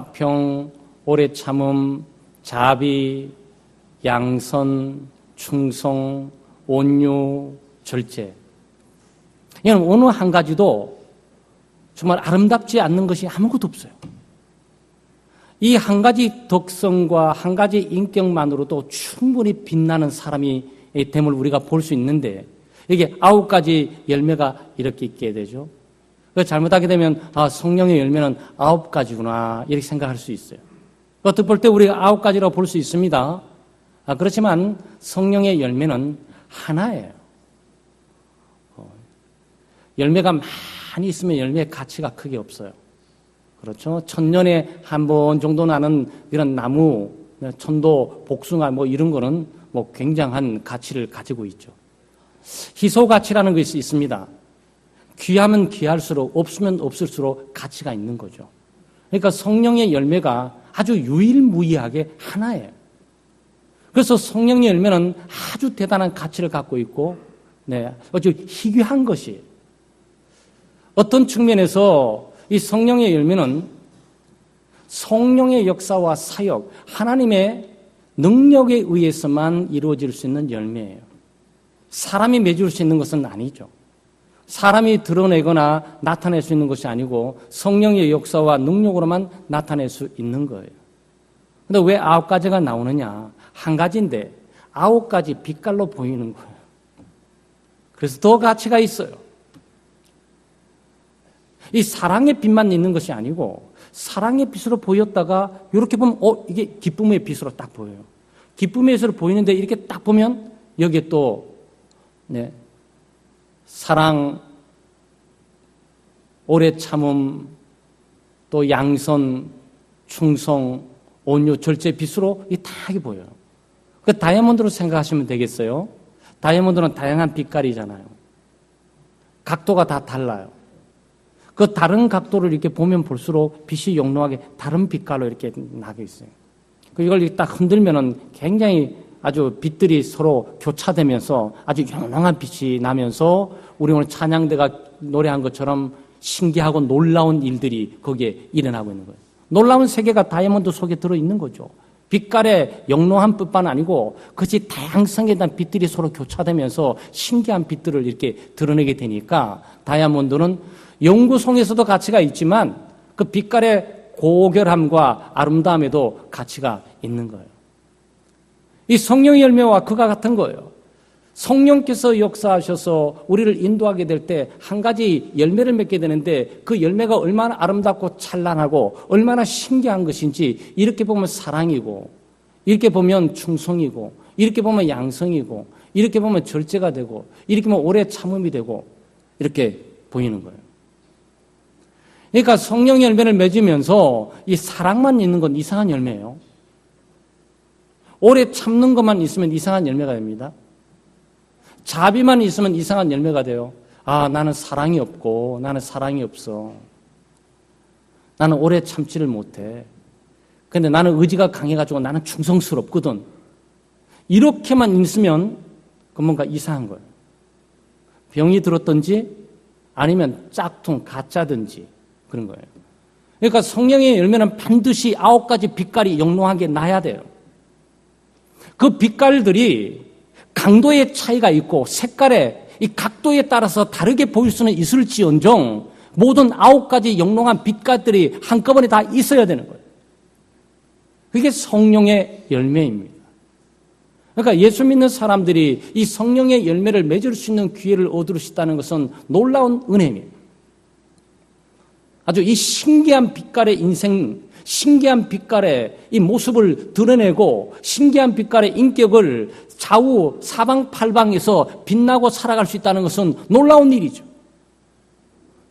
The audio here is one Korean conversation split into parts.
화평, 오래 참음, 자비, 양선, 충성, 온유, 절제. 이건 어느 한 가지도 정말 아름답지 않는 것이 아무것도 없어요. 이 한 가지 덕성과 한 가지 인격만으로도 충분히 빛나는 사람이 됨을 우리가 볼 수 있는데 이게 9가지 열매가 이렇게 있게 되죠. 잘못하게 되면 성령의 열매는 9가지구나 이렇게 생각할 수 있어요. 어떻게 볼 때 우리가 9가지라고 볼 수 있습니다. 그렇지만 성령의 열매는 하나예요. 열매가 많이 있으면 열매의 가치가 크게 없어요. 그렇죠? 1000년에 한 번 정도 나는 이런 나무, 천도, 복숭아 이런 거는 굉장한 가치를 가지고 있죠. 희소 가치라는 것이 있습니다. 귀하면 귀할수록 없으면 없을수록 가치가 있는 거죠. 그러니까 성령의 열매가 아주 유일무이하게 하나예요. 그래서 성령의 열매는 아주 대단한 가치를 갖고 있고, 아주 희귀한 것이에요. 어떤 측면에서 이 성령의 열매는 성령의 역사와 사역, 하나님의 능력에 의해서만 이루어질 수 있는 열매예요. 사람이 맺을 수 있는 것은 아니죠. 사람이 드러내거나 나타낼 수 있는 것이 아니고 성령의 역사와 능력으로만 나타낼 수 있는 거예요. 근데 왜 9가지가 나오느냐? 한 가지인데 9가지 빛깔로 보이는 거예요. 그래서 더 가치가 있어요. 이 사랑의 빛만 있는 것이 아니고 사랑의 빛으로 보였다가 이렇게 보면 이게 기쁨의 빛으로 딱 보여요. 기쁨의 빛으로 보이는데 이렇게 딱 보면 여기에 또 사랑, 오래 참음, 또 양선, 충성, 온유, 절제 빛으로 이 다하게 보여요. 그 다이아몬드로 생각하시면 되겠어요. 다이아몬드는 다양한 빛깔이잖아요. 각도가 다 달라요. 그 다른 각도를 이렇게 보면 볼수록 빛이 영롱하게 다른 빛깔로 이렇게 나게 있어요. 이걸 딱 흔들면은 굉장히 아주 빛들이 서로 교차되면서 아주 영롱한 빛이 나면서 우리 오늘 찬양대가 노래한 것처럼 신기하고 놀라운 일들이 거기에 일어나고 있는 거예요. 놀라운 세계가 다이아몬드 속에 들어있는 거죠. 빛깔의 영롱한 뿐만 아니고 그것이 다양성에 대한 빛들이 서로 교차되면서 신기한 빛들을 이렇게 드러내게 되니까 다이아몬드는 연구성에서도 가치가 있지만 그 빛깔의 고결함과 아름다움에도 가치가 있는 거예요. 이 성령의 열매와 그가 같은 거예요. 성령께서 역사하셔서 우리를 인도하게 될 때 한 가지 열매를 맺게 되는데 그 열매가 얼마나 아름답고 찬란하고 얼마나 신기한 것인지 이렇게 보면 사랑이고 이렇게 보면 충성이고 이렇게 보면 양성이고 이렇게 보면 절제가 되고 이렇게 보면 오래 참음이 되고 이렇게 보이는 거예요. 그러니까 성령의 열매를 맺으면서 이 사랑만 있는 건 이상한 열매예요. 오래 참는 것만 있으면 이상한 열매가 됩니다. 자비만 있으면 이상한 열매가 돼요. 나는 사랑이 없고 나는 사랑이 없어. 나는 오래 참지를 못해. 근데 나는 의지가 강해가지고 나는 충성스럽거든. 이렇게만 있으면 그건 뭔가 이상한 거예요. 병이 들었든지 아니면 짝퉁, 가짜든지 그런 거예요. 그러니까 성령의 열매는 반드시 9가지 빛깔이 영롱하게 나야 돼요. 그 빛깔들이 강도의 차이가 있고 색깔의 이 각도에 따라서 다르게 보일 수는 있을지언정 모든 9가지 영롱한 빛깔들이 한꺼번에 다 있어야 되는 거예요. 그게 성령의 열매입니다. 그러니까 예수 믿는 사람들이 이 성령의 열매를 맺을 수 있는 기회를 얻을 수 있다는 것은 놀라운 은혜입니다. 아주 이 신기한 빛깔의 인생, 신기한 빛깔의 이 모습을 드러내고 신기한 빛깔의 인격을 좌우 사방팔방에서 빛나고 살아갈 수 있다는 것은 놀라운 일이죠.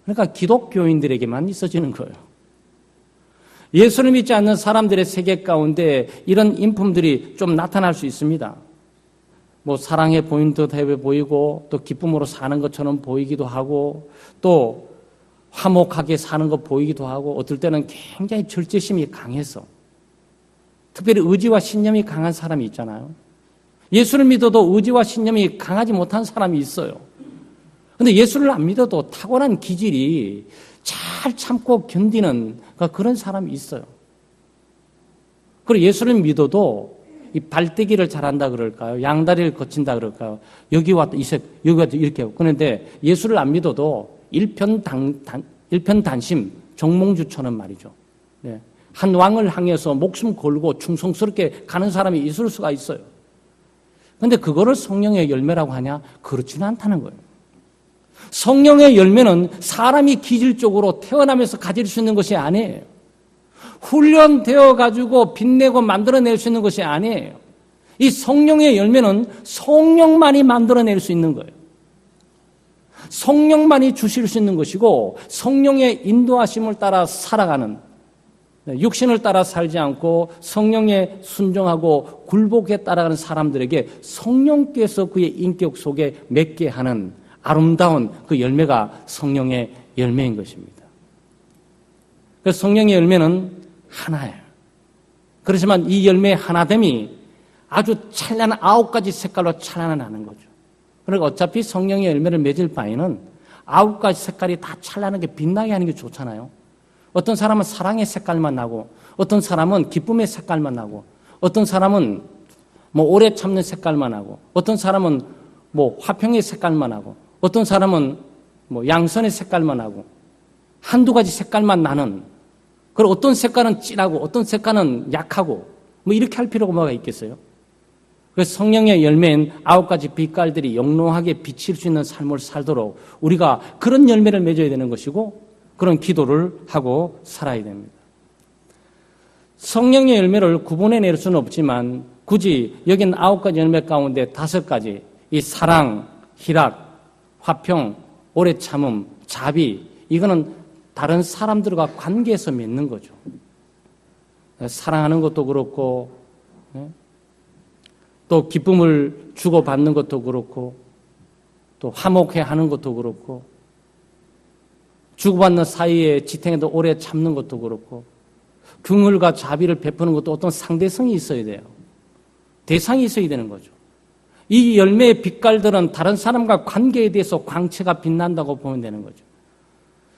그러니까 기독교인들에게만 있어지는 거예요. 예수를 믿지 않는 사람들의 세계 가운데 이런 인품들이 좀 나타날 수 있습니다. 사랑해 보이는 듯해 보이고 또 기쁨으로 사는 것처럼 보이기도 하고 또 화목하게 사는 것 보이기도 하고 어떨 때는 굉장히 절제심이 강해서 특별히 의지와 신념이 강한 사람이 있잖아요. 예수를 믿어도 의지와 신념이 강하지 못한 사람이 있어요. 그런데 예수를 안 믿어도 타고난 기질이 잘 참고 견디는 그런 사람이 있어요. 그리고 예수를 믿어도 이 발대기를 잘한다 그럴까요? 양다리를 거친다 그럴까요? 여기 왔다 여기 왔다 이렇게 하고. 그런데 예수를 안 믿어도 일편단심, 정몽주처럼 말이죠. 네. 한 왕을 향해서 목숨 걸고 충성스럽게 가는 사람이 있을 수가 있어요. 그런데 그거를 성령의 열매라고 하냐? 그렇지는 않다는 거예요. 성령의 열매는 사람이 기질적으로 태어나면서 가질 수 있는 것이 아니에요. 훈련되어 가지고 빛내고 만들어낼 수 있는 것이 아니에요. 이 성령의 열매는 성령만이 만들어낼 수 있는 거예요. 성령만이 주실 수 있는 것이고 성령의 인도하심을 따라 살아가는, 육신을 따라 살지 않고 성령에 순종하고 굴복에 따라가는 사람들에게 성령께서 그의 인격 속에 맺게 하는 아름다운 그 열매가 성령의 열매인 것입니다. 그래서 성령의 열매는 하나예요. 그렇지만 이 열매의 하나됨이 아주 찬란한 9가지 색깔로 찬란하는 거죠. 그러니까 어차피 성령의 열매를 맺을 바에는 9가지 색깔이 다 찬란하게 빛나게 하는 게 좋잖아요. 어떤 사람은 사랑의 색깔만 나고, 어떤 사람은 기쁨의 색깔만 나고, 어떤 사람은 오래 참는 색깔만 나고, 어떤 사람은 화평의 색깔만 나고, 어떤 사람은 양선의 색깔만 나고, 한두 가지 색깔만 나는, 그리고 어떤 색깔은 진하고, 어떤 색깔은 약하고, 이렇게 할 필요가 뭐가 있겠어요? 그래서 성령의 열매인 9가지 빛깔들이 영롱하게 비칠 수 있는 삶을 살도록 우리가 그런 열매를 맺어야 되는 것이고, 그런 기도를 하고 살아야 됩니다. 성령의 열매를 구분해낼 수는 없지만 굳이 여긴 9가지 열매 가운데 5가지, 이 사랑, 희락, 화평, 오래 참음, 자비, 이거는 다른 사람들과 관계에서 맺는 거죠. 사랑하는 것도 그렇고, 또 기쁨을 주고받는 것도 그렇고, 또 화목해 하는 것도 그렇고, 주고받는 사이에 지탱해도 오래 참는 것도 그렇고, 긍휼과 자비를 베푸는 것도 어떤 상대성이 있어야 돼요. 대상이 있어야 되는 거죠. 이 열매의 빛깔들은 다른 사람과 관계에 대해서 광채가 빛난다고 보면 되는 거죠.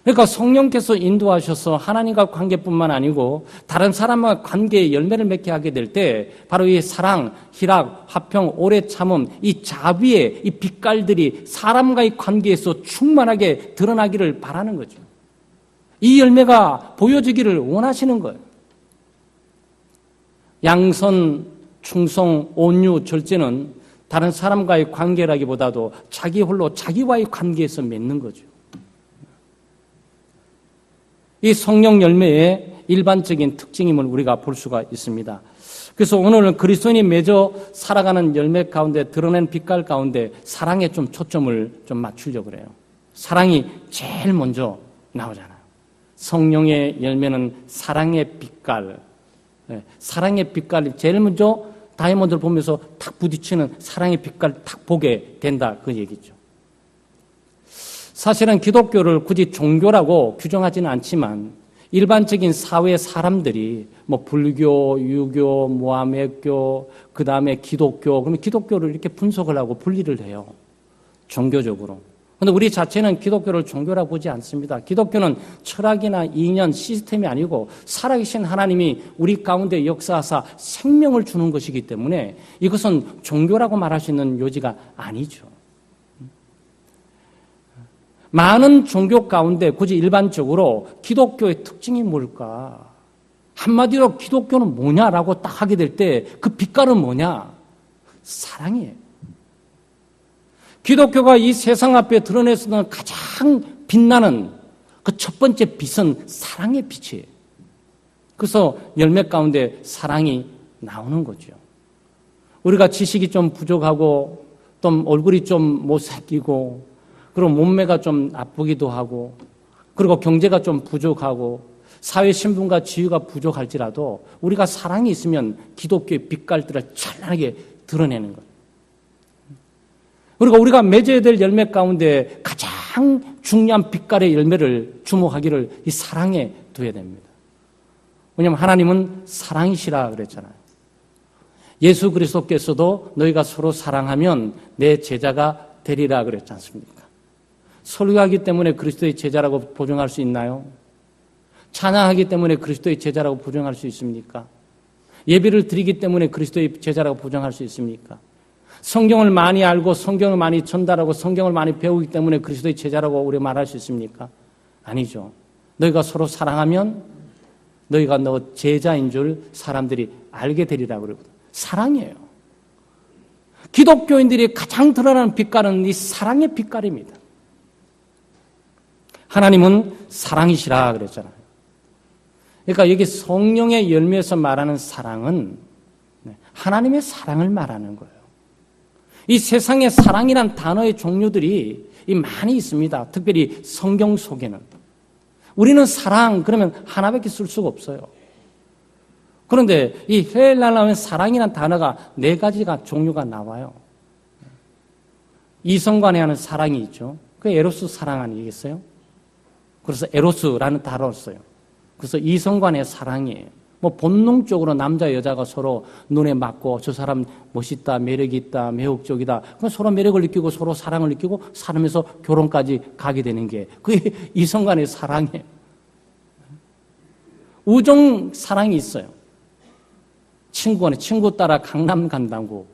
그러니까 성령께서 인도하셔서 하나님과 관계뿐만 아니고 다른 사람과 관계의 열매를 맺게 하게 될 때 바로 이 사랑, 희락, 화평, 오래 참음, 이 자비의 이 빛깔들이 사람과의 관계에서 충만하게 드러나기를 바라는 거죠. 이 열매가 보여지기를 원하시는 거예요. 양선, 충성, 온유, 절제는 다른 사람과의 관계라기보다도 자기 홀로 자기와의 관계에서 맺는 거죠. 이 성령 열매의 일반적인 특징임을 우리가 볼 수가 있습니다. 그래서 오늘은 그리스도인이 맺어 살아가는 열매 가운데 드러낸 빛깔 가운데 사랑에 좀 초점을 좀 맞추려고 그래요. 사랑이 제일 먼저 나오잖아요. 성령의 열매는 사랑의 빛깔. 사랑의 빛깔이 제일 먼저 다이아몬드를 보면서 탁 부딪히는 사랑의 빛깔 탁 보게 된다 그 얘기죠. 사실은 기독교를 굳이 종교라고 규정하지는 않지만 일반적인 사회 사람들이 불교, 유교, 모하메교, 그 다음에 기독교, 그러면 기독교를 이렇게 분석을 하고 분리를 해요. 종교적으로. 그런데 우리 자체는 기독교를 종교라고 보지 않습니다. 기독교는 철학이나 이념, 시스템이 아니고 살아계신 하나님이 우리 가운데 역사하사 생명을 주는 것이기 때문에 이것은 종교라고 말할 수 있는 요지가 아니죠. 많은 종교 가운데 굳이 일반적으로 기독교의 특징이 뭘까? 한마디로 기독교는 뭐냐라고 딱 하게 될 때 그 빛깔은 뭐냐? 사랑이에요. 기독교가 이 세상 앞에 드러내서는 가장 빛나는 그 첫 번째 빛은 사랑의 빛이에요. 그래서 열매 가운데 사랑이 나오는 거죠. 우리가 지식이 좀 부족하고 또 얼굴이 좀 못생기고 그리고 몸매가 좀 나쁘기도 하고 그리고 경제가 좀 부족하고 사회 신분과 지위가 부족할지라도 우리가 사랑이 있으면 기독교의 빛깔들을 찬란하게 드러내는 거예요. 그리고 우리가 맺어야 될 열매 가운데 가장 중요한 빛깔의 열매를 주목하기를 이 사랑에 둬야 됩니다. 왜냐하면 하나님은 사랑이시라 그랬잖아요. 예수 그리스도께서도 너희가 서로 사랑하면 내 제자가 되리라 그랬지 않습니까? 설교하기 때문에 그리스도의 제자라고 보증할 수 있나요? 찬양하기 때문에 그리스도의 제자라고 보증할 수 있습니까? 예배를 드리기 때문에 그리스도의 제자라고 부정할 수 있습니까? 성경을 많이 알고 성경을 많이 전달하고 성경을 많이 배우기 때문에 그리스도의 제자라고 우리가 말할 수 있습니까? 아니죠. 너희가 서로 사랑하면 너희가 너 제자인 줄 사람들이 알게 되리라고 그러거든. 사랑이에요. 기독교인들이 가장 드러나는 빛깔은 이 사랑의 빛깔입니다. 하나님은 사랑이시라 그랬잖아요. 그러니까 여기 성령의 열매에서 말하는 사랑은 하나님의 사랑을 말하는 거예요. 이 세상에 사랑이란 단어의 종류들이 많이 있습니다. 특별히 성경 속에는. 우리는 사랑 그러면 하나밖에 쓸 수가 없어요. 그런데 이 헬라어는 사랑이란 단어가 4가지가 종류가 나와요. 이성간에 하는 사랑이 있죠. 그게 에로스 사랑 아니겠어요? 그래서 에로스라는 단어를 써요. 그래서 이성간의 사랑이에요. 뭐 본능적으로 남자 여자가 서로 눈에 맞고 저 사람 멋있다, 매력이 있다, 매혹적이다. 그럼 서로 매력을 느끼고 서로 사랑을 느끼고 살면서 결혼까지 가게 되는 게 그게 이성간의 사랑이에요. 우정 사랑이 있어요. 친구 따라 강남 간다고.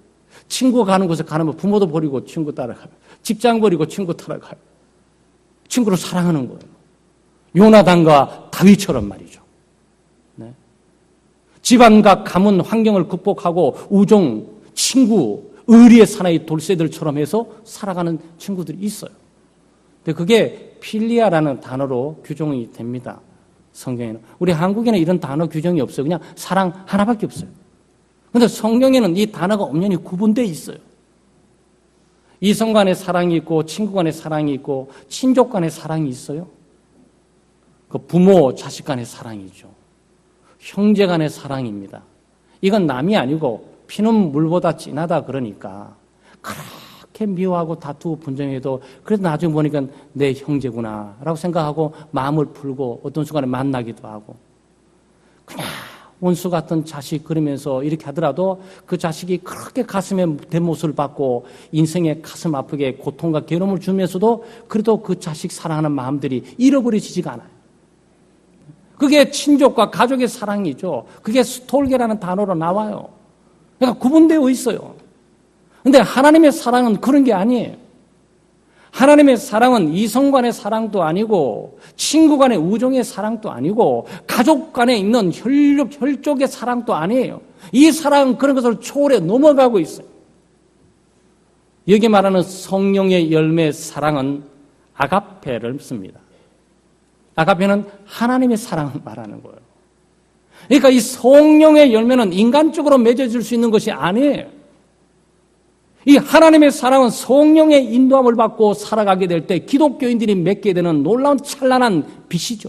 친구 가는 곳에 가면 부모도 버리고 친구 따라가요. 직장 버리고 친구 따라가요. 친구를 사랑하는 거예요. 요나단과 다윗처럼 말이죠. 네. 집안과 가문 환경을 극복하고 우정, 친구, 의리의 사나이 돌쇠들처럼 해서 살아가는 친구들이 있어요. 근데 그게 필리아라는 단어로 규정이 됩니다. 성경에는. 우리 한국에는 이런 단어 규정이 없어요. 그냥 사랑 하나밖에 없어요. 그런데 성경에는 이 단어가 엄연히 구분되어 있어요. 이성 간의 사랑이 있고 친구 간의 사랑이 있고 친족 간의 사랑이 있어요. 그 부모, 자식 간의 사랑이죠. 형제 간의 사랑입니다. 이건 남이 아니고 피는 물보다 진하다 그러니까 그렇게 미워하고 다투고 분쟁해도 그래도 나중에 보니까 내 형제구나 라고 생각하고 마음을 풀고 어떤 순간에 만나기도 하고 그냥 원수 같은 자식 그러면서 이렇게 하더라도 그 자식이 그렇게 가슴에 대못을 받고 인생에 가슴 아프게 고통과 괴로움을 주면서도 그래도 그 자식 사랑하는 마음들이 잃어버려지지가 않아요. 그게 친족과 가족의 사랑이죠. 그게 스톨게라는 단어로 나와요. 그러니까 구분되어 있어요. 그런데 하나님의 사랑은 그런 게 아니에요. 하나님의 사랑은 이성 간의 사랑도 아니고 친구 간의 우정의 사랑도 아니고 가족 간에 있는 혈족의 사랑도 아니에요. 이 사랑은 그런 것을 초월해 넘어가고 있어요. 여기 말하는 성령의 열매 사랑은 아가페를 씁니다. 아가페는 하나님의 사랑을 말하는 거예요. 그러니까 이 성령의 열매는 인간적으로 맺어질 수 있는 것이 아니에요. 이 하나님의 사랑은 성령의 인도함을 받고 살아가게 될 때 기독교인들이 맺게 되는 놀라운 찬란한 빛이죠.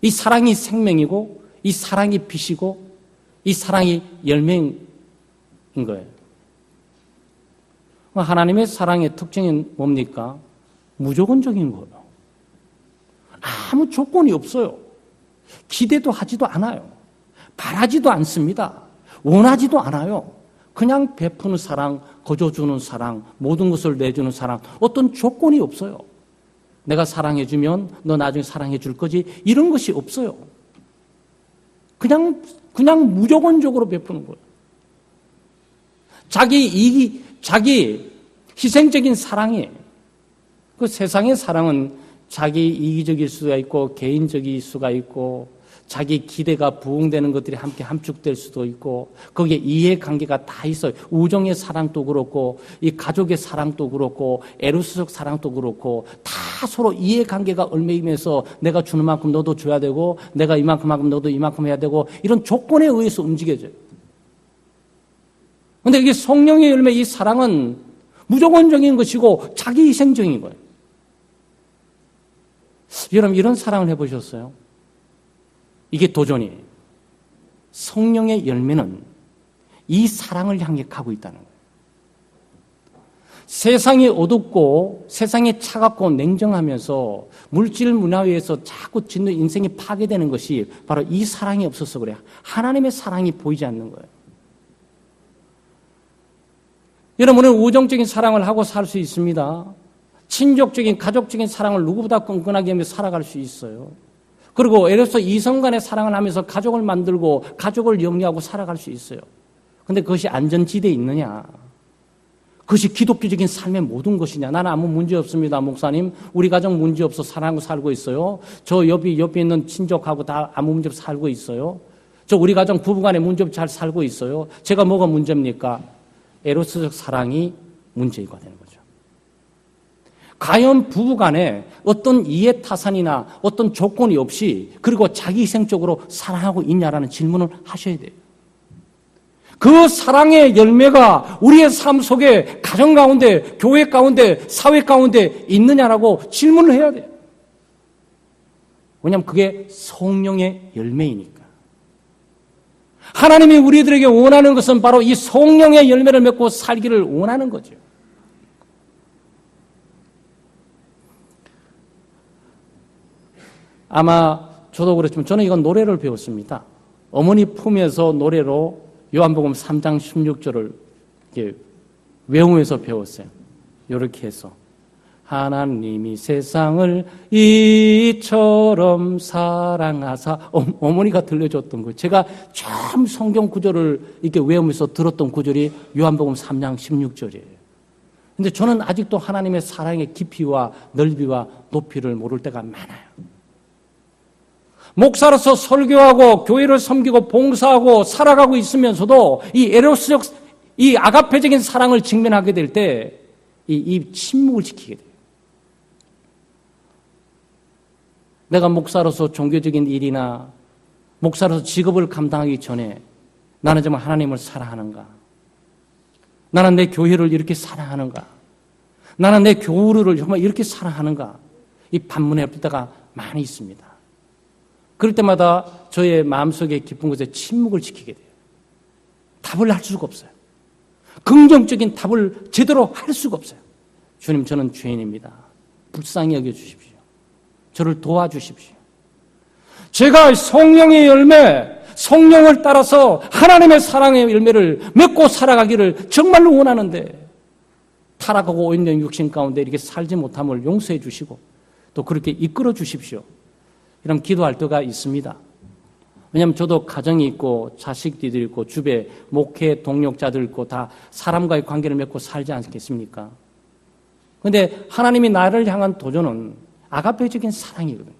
이 사랑이 생명이고 이 사랑이 빛이고 이 사랑이 열매인 거예요. 하나님의 사랑의 특징은 뭡니까? 무조건적인 거예요. 아무 조건이 없어요. 기대도 하지도 않아요. 바라지도 않습니다. 원하지도 않아요. 그냥 베푸는 사랑, 거저주는 사랑, 모든 것을 내주는 사랑, 어떤 조건이 없어요. 내가 사랑해주면 너 나중에 사랑해 줄 거지, 이런 것이 없어요. 그냥 무조건적으로 베푸는 거예요. 자기 희생적인 사랑이에요. 그 세상의 사랑은 자기 이기적일 수가 있고, 개인적일 수가 있고, 자기 기대가 부응되는 것들이 함께 함축될 수도 있고 거기에 이해관계가 다 있어요. 우정의 사랑도 그렇고 이 가족의 사랑도 그렇고 에로스적 사랑도 그렇고 다 서로 이해관계가 얽매이면서 내가 주는 만큼 너도 줘야 되고 내가 이만큼 하면 너도 이만큼 해야 되고 이런 조건에 의해서 움직여져요. 그런데 이게 성령의 열매 이 사랑은 무조건적인 것이고 자기 희생적인 거예요. 여러분 이런 사랑을 해보셨어요? 이게 도전이에요. 성령의 열매는 이 사랑을 향해 가고 있다는 거예요. 세상이 어둡고 세상이 차갑고 냉정하면서 물질 문화에서 자꾸 짓는 인생이 파괴되는 것이 바로 이 사랑이 없어서 그래요. 하나님의 사랑이 보이지 않는 거예요. 여러분은 우정적인 사랑을 하고 살 수 있습니다. 친족적인 가족적인 사랑을 누구보다 끈끈하게 하며 살아갈 수 있어요. 그리고 에로스 이성 간의 사랑을 하면서 가족을 만들고 가족을 영위하고 살아갈 수 있어요. 근데 그것이 안전지대에 있느냐? 그것이 기독교적인 삶의 모든 것이냐? 나는 아무 문제 없습니다, 목사님. 우리 가정 문제 없어 사랑하고 살고 있어요. 저 옆에 있는 친족하고 다 아무 문제 없어 살고 있어요. 저 우리 가정 부부간에 문제 없이 잘 살고 있어요. 제가 뭐가 문제입니까? 에로스적 사랑이 문제가 되는 거죠. 과연 부부간에 어떤 이해타산이나 어떤 조건이 없이 그리고 자기희생적으로 사랑하고 있냐라는 질문을 하셔야 돼요. 그 사랑의 열매가 우리의 삶 속에 가정 가운데, 교회 가운데, 사회 가운데 있느냐라고 질문을 해야 돼요. 왜냐하면 그게 성령의 열매이니까. 하나님이 우리들에게 원하는 것은 바로 이 성령의 열매를 맺고 살기를 원하는 거죠. 아마 저도 그렇지만 저는 이건 노래를 배웠습니다. 어머니 품에서 노래로 요한복음 3장 16절을 이렇게 외우면서 배웠어요. 이렇게 해서 하나님이 세상을 이처럼 사랑하사 어머니가 들려줬던 거예요. 제가 참 성경 구절을 이렇게 외우면서 들었던 구절이 요한복음 3장 16절이에요. 근데 저는 아직도 하나님의 사랑의 깊이와 넓이와 높이를 모를 때가 많아요. 목사로서 설교하고 교회를 섬기고 봉사하고 살아가고 있으면서도 이 에로스적, 이 아가페적인 사랑을 직면하게 될 때 이 침묵을 지키게 돼요. 내가 목사로서 종교적인 일이나 목사로서 직업을 감당하기 전에 나는 정말 하나님을 사랑하는가? 나는 내 교회를 이렇게 사랑하는가? 나는 내 교우를 정말 이렇게 사랑하는가? 이 반문할 때가 많이 있습니다. 그럴 때마다 저의 마음속에 깊은 곳에 침묵을 지키게 돼요. 답을 할 수가 없어요. 긍정적인 답을 제대로 할 수가 없어요. 주님, 저는 죄인입니다. 불쌍히 여겨주십시오. 저를 도와주십시오. 제가 성령의 열매, 성령을 따라서 하나님의 사랑의 열매를 맺고 살아가기를 정말로 원하는데 타락하고 오염된 육신 가운데 이렇게 살지 못함을 용서해 주시고 또 그렇게 이끌어 주십시오. 이런 기도할 때가 있습니다. 왜냐하면 저도 가정이 있고 자식들이 있고 주변에 목회 동력자들 있고 다 사람과의 관계를 맺고 살지 않겠습니까? 그런데 하나님이 나를 향한 도전은 아가페적인 사랑이거든요.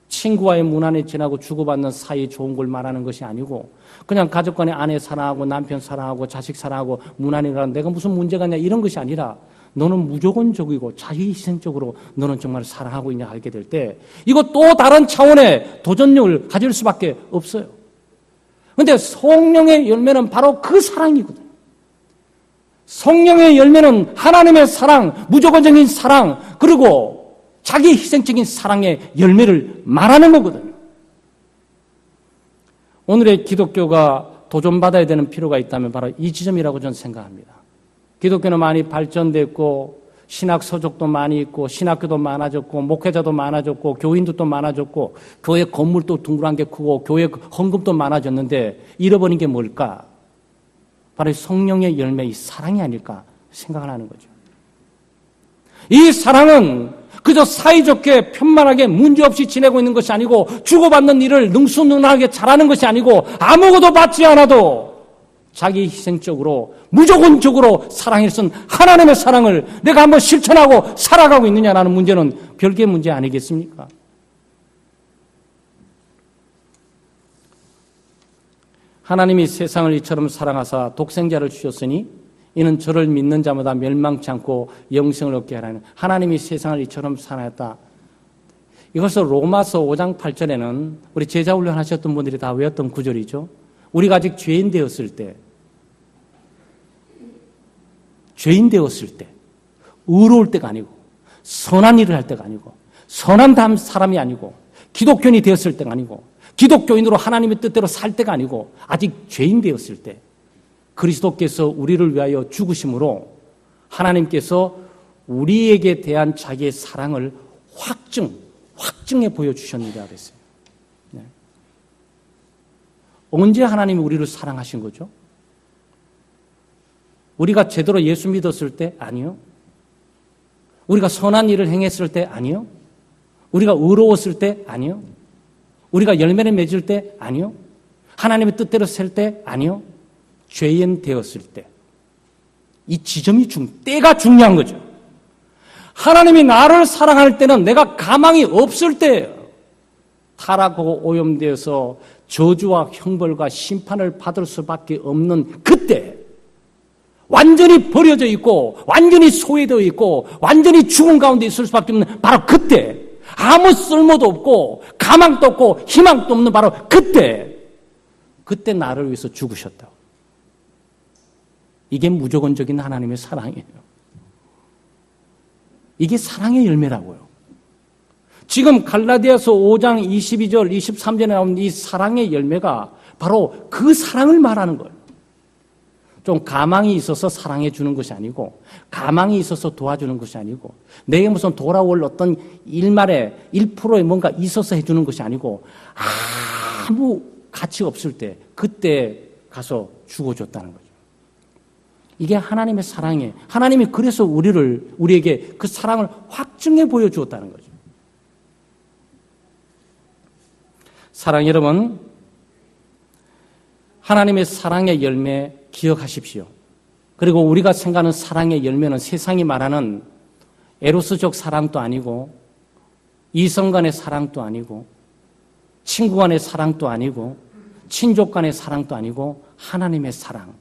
친구와의 문안에 지나고 주고받는 사이 좋은 걸 말하는 것이 아니고 그냥 가족 간에 아내 사랑하고 남편 사랑하고 자식 사랑하고 문안이라는 내가 무슨 문제가 있냐 이런 것이 아니라 너는 무조건적이고 자기희생적으로 너는 정말 사랑하고 있냐 하게 될 때 이거 또 다른 차원의 도전력을 가질 수밖에 없어요. 그런데 성령의 열매는 바로 그 사랑이거든요. 성령의 열매는 하나님의 사랑, 무조건적인 사랑, 그리고 자기 희생적인 사랑의 열매를 말하는 거거든요. 오늘의 기독교가 도전받아야 되는 필요가 있다면 바로 이 지점이라고 저는 생각합니다. 기독교는 많이 발전됐고 신학 서적도 많이 있고 신학교도 많아졌고 목회자도 많아졌고 교인도 또 많아졌고 교회 건물도 둥그란 게 크고 교회 헌금도 많아졌는데 잃어버린 게 뭘까? 바로 성령의 열매, 이 사랑이 아닐까 생각을 하는 거죠. 이 사랑은 그저 사이좋게 편만하게 문제없이 지내고 있는 것이 아니고 주고받는 일을 능수능란하게 잘하는 것이 아니고 아무것도 받지 않아도 자기 희생적으로 무조건적으로 사랑을 쓴 하나님의 사랑을 내가 한번 실천하고 살아가고 있느냐라는 문제는 별개의 문제 아니겠습니까? 하나님이 세상을 이처럼 사랑하사 독생자를 주셨으니 이는 저를 믿는 자마다 멸망치 않고 영생을 얻게 하라는 하나님이 세상을 이처럼 사랑했다. 이것을 로마서 5장 8절에는 우리 제자훈련 하셨던 분들이 다 외웠던 구절이죠. 우리가 아직 죄인 되었을 때, 의로울 때가 아니고, 선한 일을 할 때가 아니고, 선한 사람이 아니고, 기독교인이 되었을 때가 아니고, 기독교인으로 하나님의 뜻대로 살 때가 아니고, 아직 죄인 되었을 때, 그리스도께서 우리를 위하여 죽으심으로 하나님께서 우리에게 대한 자기의 사랑을 확증해 보여주셨느냐 그랬어요. 네. 언제 하나님이 우리를 사랑하신 거죠? 우리가 제대로 예수 믿었을 때? 아니요. 우리가 선한 일을 행했을 때? 아니요. 우리가 의로웠을 때? 아니요. 우리가 열매를 맺을 때? 아니요. 하나님의 뜻대로 살 때? 아니요. 죄인 되었을 때. 이 지점이 때가 중요한 거죠. 하나님이 나를 사랑할 때는 내가 가망이 없을 때예요. 타락하고 오염되어서 저주와 형벌과 심판을 받을 수밖에 없는 그때, 완전히 버려져 있고 완전히 소외되어 있고 완전히 죽음 가운데 있을 수밖에 없는 바로 그때, 아무 쓸모도 없고 가망도 없고 희망도 없는 바로 그때 나를 위해서 죽으셨다고. 이게 무조건적인 하나님의 사랑이에요. 이게 사랑의 열매라고요. 지금 갈라디아서 5장 22절 23절에 나온 이 사랑의 열매가 바로 그 사랑을 말하는 거예요. 좀 가망이 있어서 사랑해 주는 것이 아니고, 가망이 있어서 도와주는 것이 아니고, 내게 무슨 돌아올 어떤 일말에 1%의 뭔가 있어서 해주는 것이 아니고, 아무 가치 없을 때 그때 가서 죽어줬다는 거죠. 이게 하나님의 사랑이에요. 하나님이 그래서 우리에게 그 사랑을 확증해 보여주었다는 거죠. 사랑 여러분, 하나님의 사랑의 열매 기억하십시오. 그리고 우리가 생각하는 사랑의 열매는 세상이 말하는 에로스적 사랑도 아니고, 이성 간의 사랑도 아니고, 친구 간의 사랑도 아니고, 친족 간의 사랑도 아니고, 하나님의 사랑,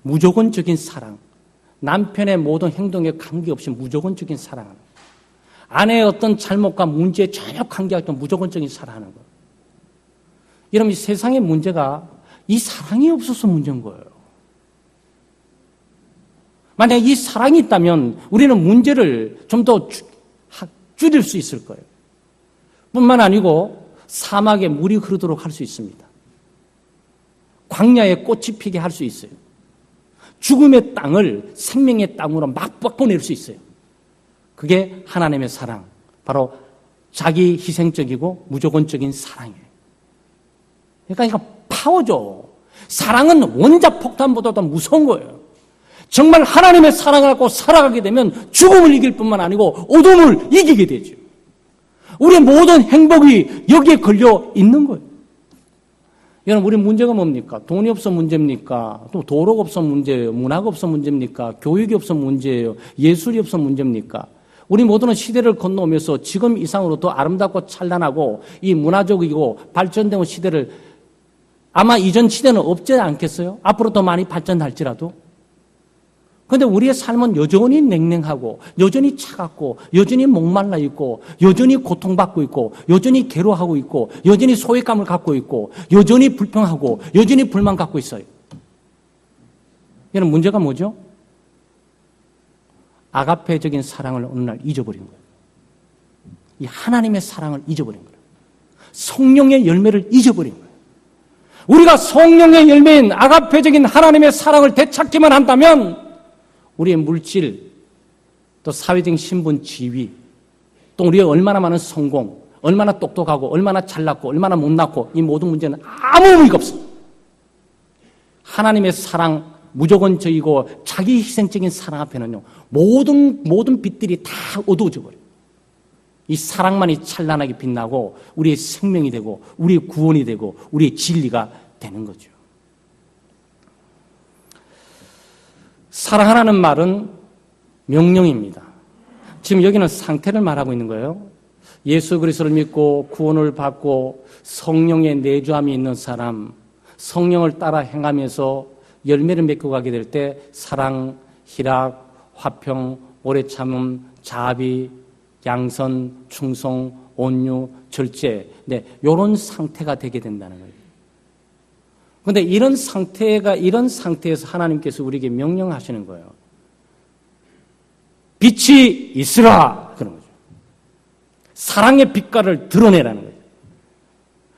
무조건적인 사랑, 남편의 모든 행동에 관계없이 무조건적인 사랑하는 것, 아내의 어떤 잘못과 문제에 전혀 관계없이 무조건적인 사랑하는 것. 여러분, 이 세상의 문제가 이 사랑이 없어서 문제인 거예요. 만약 이 사랑이 있다면 우리는 문제를 좀 더 줄일 수 있을 거예요. 뿐만 아니고 사막에 물이 흐르도록 할 수 있습니다. 광야에 꽃이 피게 할 수 있어요. 죽음의 땅을 생명의 땅으로 막 바꿔낼 수 있어요. 그게 하나님의 사랑, 바로 자기 희생적이고 무조건적인 사랑이에요. 그러니까 이거 파워죠. 사랑은 원자폭탄보다 더 무서운 거예요. 정말 하나님의 사랑을 갖고 살아가게 되면 죽음을 이길 뿐만 아니고 어둠을 이기게 되죠. 우리의 모든 행복이 여기에 걸려 있는 거예요. 여러분, 우리 문제가 뭡니까? 돈이 없어 문제입니까? 또 도로가 없어 문제예요? 문화가 없어 문제입니까? 교육이 없어 문제예요? 예술이 없어 문제입니까? 우리 모두는 시대를 건너오면서 지금 이상으로 더 아름답고 찬란하고 이 문화적이고 발전된 시대를, 아마 이전 시대는 없지 않겠어요? 앞으로 더 많이 발전할지라도. 그런데 우리의 삶은 여전히 냉랭하고 여전히 차갑고 여전히 목말라 있고 여전히 고통받고 있고 여전히 괴로워하고 있고 여전히 소외감을 갖고 있고 여전히 불평하고 여전히 불만 갖고 있어요. 이런 문제가 뭐죠? 아가페적인 사랑을 어느 날 잊어버린 거예요. 이 하나님의 사랑을 잊어버린 거예요. 성령의 열매를 잊어버린 거예요. 우리가 성령의 열매인 아가페적인 하나님의 사랑을 되찾기만 한다면 우리의 물질, 또 사회적인 신분, 지위, 또 우리의 얼마나 많은 성공, 얼마나 똑똑하고 얼마나 잘났고 얼마나 못났고 이 모든 문제는 아무 의미가 없습니다. 하나님의 사랑, 무조건적이고 자기 희생적인 사랑 앞에는요, 모든 빛들이 다 어두워져 버려요. 이 사랑만이 찬란하게 빛나고 우리의 생명이 되고 우리의 구원이 되고 우리의 진리가 되는 거죠. 사랑하라는 말은 명령입니다. 지금 여기는 상태를 말하고 있는 거예요. 예수 그리스도를 믿고 구원을 받고 성령의 내주함이 있는 사람, 성령을 따라 행하면서 열매를 맺고 가게 될 때 사랑, 희락, 화평, 오래 참음, 자비, 양선, 충성, 온유, 절제, 네, 이런 상태가 되게 된다는 거예요. 그런데 이런 상태에서 하나님께서 우리에게 명령하시는 거예요. 빛이 있으라! 그런 거죠. 사랑의 빛깔을 드러내라는 거예요.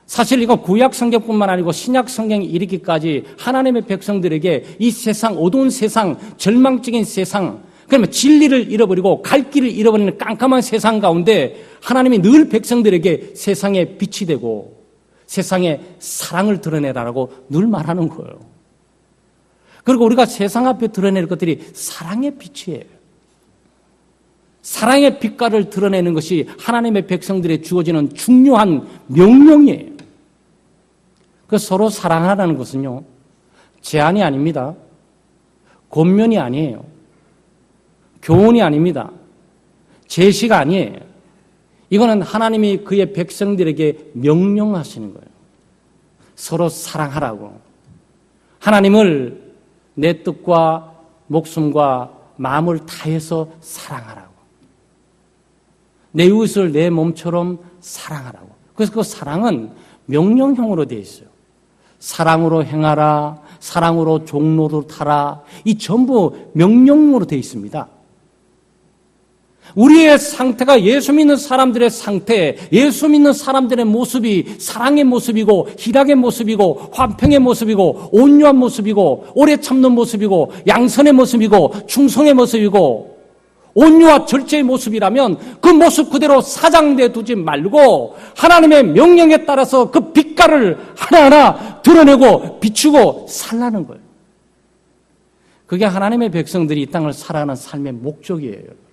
사실 이건 구약 성경뿐만 아니고 신약 성경이 이르기까지 하나님의 백성들에게 이 세상, 어두운 세상, 절망적인 세상, 그러면 진리를 잃어버리고 갈 길을 잃어버리는 깜깜한 세상 가운데 하나님이 늘 백성들에게 세상의 빛이 되고 세상에 사랑을 드러내라라고 늘 말하는 거예요. 그리고 우리가 세상 앞에 드러낼 것들이 사랑의 빛이에요. 사랑의 빛깔을 드러내는 것이 하나님의 백성들에 주어지는 중요한 명령이에요. 그 서로 사랑하라는 것은요, 제한이 아닙니다. 권면이 아니에요. 교훈이 아닙니다. 제시가 아니에요. 이거는 하나님이 그의 백성들에게 명령하시는 거예요. 서로 사랑하라고. 하나님을 내 뜻과 목숨과 마음을 다해서 사랑하라고. 내 이웃을 내 몸처럼 사랑하라고. 그래서 그 사랑은 명령형으로 되어 있어요. 사랑으로 행하라, 사랑으로 종로로 타라. 이 전부 명령으로 되어 있습니다. 우리의 상태가 예수 믿는 사람들의 상태, 예수 믿는 사람들의 모습이 사랑의 모습이고 희락의 모습이고 화평의 모습이고 온유한 모습이고 오래 참는 모습이고 양선의 모습이고 충성의 모습이고 온유와 절제의 모습이라면 그 모습 그대로 사장돼 두지 말고 하나님의 명령에 따라서 그 빛깔을 하나하나 드러내고 비추고 살라는 거예요. 그게 하나님의 백성들이 이 땅을 살아가는 삶의 목적이에요.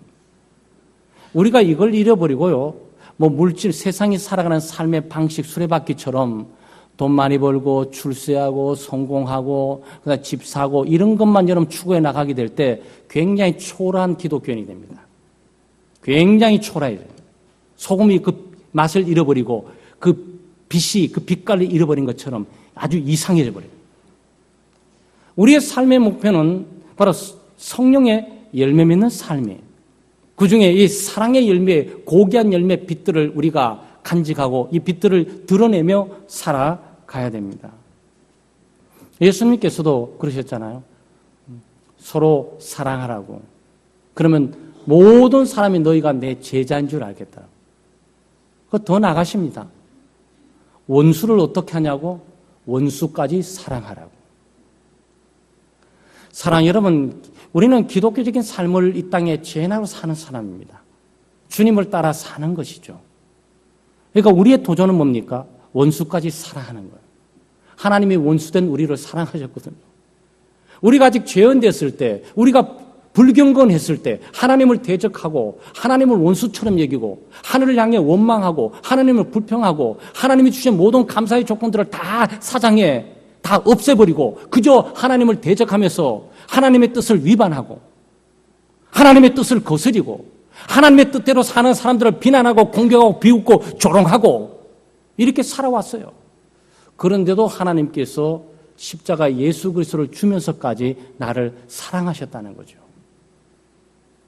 우리가 이걸 잃어버리고요, 물질, 세상이 살아가는 삶의 방식, 수레바퀴처럼 돈 많이 벌고, 출세하고, 성공하고, 그다음 집 사고, 이런 것만 여러분 추구해 나가게 될 때 굉장히 초라한 기독교인이 됩니다. 굉장히 초라해요. 소금이 그 맛을 잃어버리고, 그 빛이, 그 빛깔을 잃어버린 것처럼 아주 이상해져 버려요. 우리의 삶의 목표는 바로 성령의 열매 맺는 삶이에요. 그 중에 이 사랑의 열매, 고귀한 열매 빛들을 우리가 간직하고 이 빛들을 드러내며 살아가야 됩니다. 예수님께서도 그러셨잖아요. 서로 사랑하라고. 그러면 모든 사람이 너희가 내 제자인 줄 알겠다. 그거 더 나가십니다. 원수를 어떻게 하냐고? 원수까지 사랑하라고. 사랑, 여러분, 우리는 기독교적인 삶을 이 땅에 죄인하고 사는 사람입니다. 주님을 따라 사는 것이죠. 그러니까 우리의 도전은 뭡니까? 원수까지 사랑하는 거예요. 하나님이 원수된 우리를 사랑하셨거든요. 우리가 아직 죄인됐을 때, 우리가 불경건했을 때 하나님을 대적하고 하나님을 원수처럼 여기고 하늘을 향해 원망하고 하나님을 불평하고 하나님이 주신 모든 감사의 조건들을 다 사장해 다 없애버리고 그저 하나님을 대적하면서 하나님의 뜻을 위반하고 하나님의 뜻을 거스리고 하나님의 뜻대로 사는 사람들을 비난하고 공격하고 비웃고 조롱하고 이렇게 살아왔어요. 그런데도 하나님께서 십자가 예수 그리스도를 주면서까지 나를 사랑하셨다는 거죠.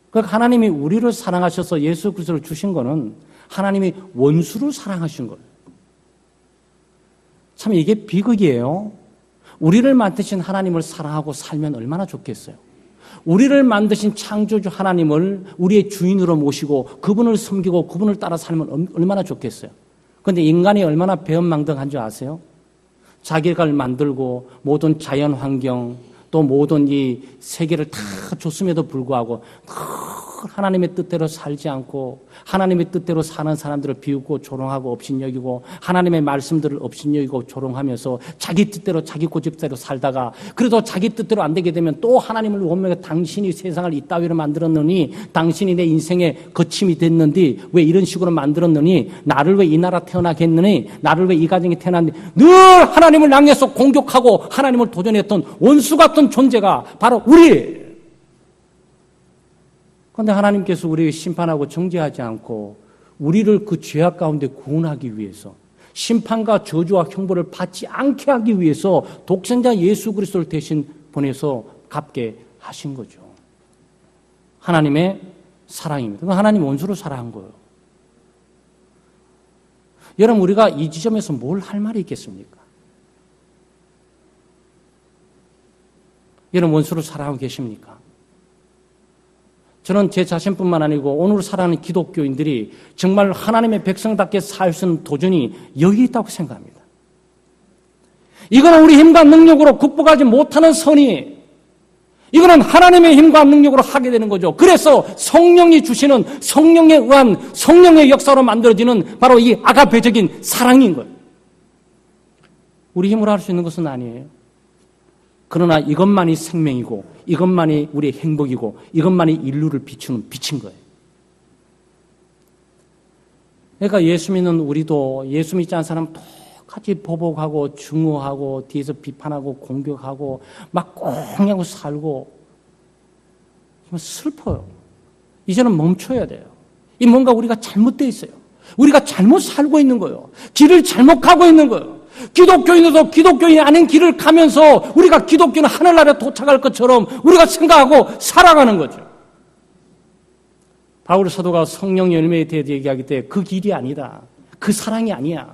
그러니까 하나님이 우리를 사랑하셔서 예수 그리스도를 주신 거는 하나님이 원수를 사랑하신 거예요. 참 이게 비극이에요. 우리를 만드신 하나님을 사랑하고 살면 얼마나 좋겠어요. 우리를 만드신 창조주 하나님을 우리의 주인으로 모시고 그분을 섬기고 그분을 따라 살면 얼마나 좋겠어요. 그런데 인간이 얼마나 배은망덕한 줄 아세요? 자기가 만들고 모든 자연 환경 또 모든 이 세계를 다 줬음에도 불구하고 하나님의 뜻대로 살지 않고 하나님의 뜻대로 사는 사람들을 비웃고 조롱하고 업신여기고 하나님의 말씀들을 업신여기고 조롱하면서 자기 뜻대로 자기 고집대로 살다가 그래도 자기 뜻대로 안 되게 되면 또 하나님을 원망해 당신이 세상을 이따위로 만들었느니 당신이 내 인생의 거침이 됐는데 왜 이런 식으로 만들었느니 나를 왜 이 나라 태어나게 했느니 나를 왜 이 가정에 태어났느니 늘 하나님을 향해서 공격하고 하나님을 도전했던 원수 같은 존재가 바로 우리. 그런데 하나님께서 우리를 심판하고 정죄하지 않고 우리를 그 죄악 가운데 구원하기 위해서 심판과 저주와 형벌을 받지 않게 하기 위해서 독생자 예수 그리스도를 대신 보내서 갚게 하신 거죠. 하나님의 사랑입니다. 하나님 원수를 사랑한 거예요. 여러분 우리가 이 지점에서 뭘 할 말이 있겠습니까? 여러분 원수를 사랑하고 계십니까? 저는 제 자신뿐만 아니고 오늘 살아가는 기독교인들이 정말 하나님의 백성답게 살 수 있는 도전이 여기 있다고 생각합니다. 이거는 우리 힘과 능력으로 극복하지 못하는 선이 이거는 하나님의 힘과 능력으로 하게 되는 거죠. 그래서 성령이 주시는 성령에 의한 성령의 역사로 만들어지는 바로 이 아가페적인 사랑인 거예요. 우리 힘으로 할 수 있는 것은 아니에요. 그러나 이것만이 생명이고 이것만이 우리의 행복이고 이것만이 인류를 비추는 빛인 거예요. 그러니까 예수 믿는 우리도 예수 믿지 않은 사람 똑같이 보복하고 증오하고 뒤에서 비판하고 공격하고 막 꽁하고 살고 정말 슬퍼요. 이제는 멈춰야 돼요. 이 뭔가 우리가 잘못되어 있어요. 우리가 잘못 살고 있는 거예요. 길을 잘못 가고 있는 거예요. 기독교인도 기독교인이 아닌 길을 가면서 우리가 기독교는 하늘나라에 도착할 것처럼 우리가 생각하고 살아가는 거죠. 바울 사도가 성령 열매에 대해 얘기하기 때문에 그 길이 아니다. 그 사랑이 아니야.